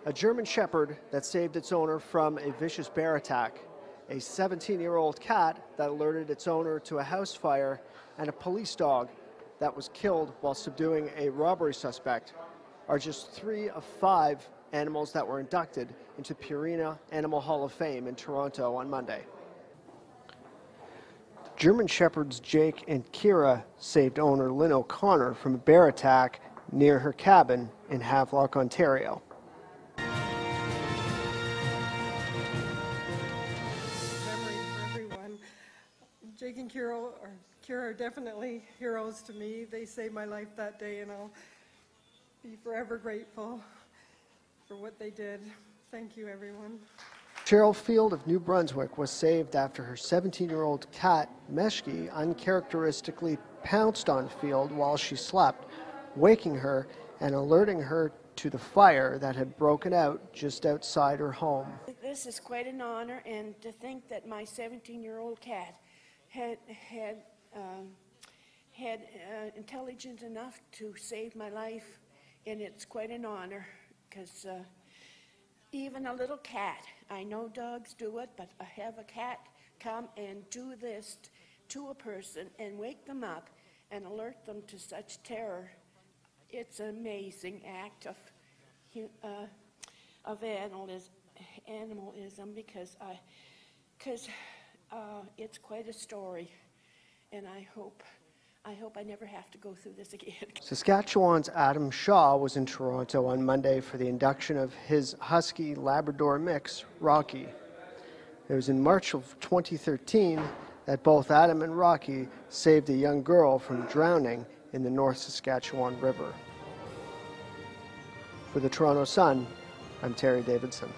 A German Shepherd that saved its owner from a vicious bear attack, a 17-year-old cat that alerted its owner to a house fire, and a police dog that was killed while subduing a robbery suspect are just 3 of 5 animals that were inducted into Purina Animal Hall of Fame in Toronto on Monday. German Shepherds Jake and Kira saved owner Lynn O'Connor from a bear attack near her cabin in Havelock, Ontario. Memory for everyone. Jake and Kira are definitely heroes to me. They saved my life that day, and I'll be forever grateful for what they did. Thank you, everyone. Cheryl Field of New Brunswick was saved after her 17-year-old cat, Meshki, uncharacteristically pounced on Field while she slept, waking her and alerting her to the fire that had broken out just outside her home. This is quite an honor, and to think that my 17-year-old cat had intelligence enough to save my life, and it's quite an honor, because even a little cat, I know dogs do it, but I have a cat come and do this to a person and wake them up and alert them to such terror. It's an amazing act of animalism, because it's quite a story, and I hope I never have to go through this again. Saskatchewan's Adam Shaw was in Toronto on Monday for the induction of his Husky Labrador mix, Rocky. It was in March of 2013 that both Adam and Rocky saved a young girl from drowning in the North Saskatchewan River. For the Toronto Sun, I'm Terry Davidson.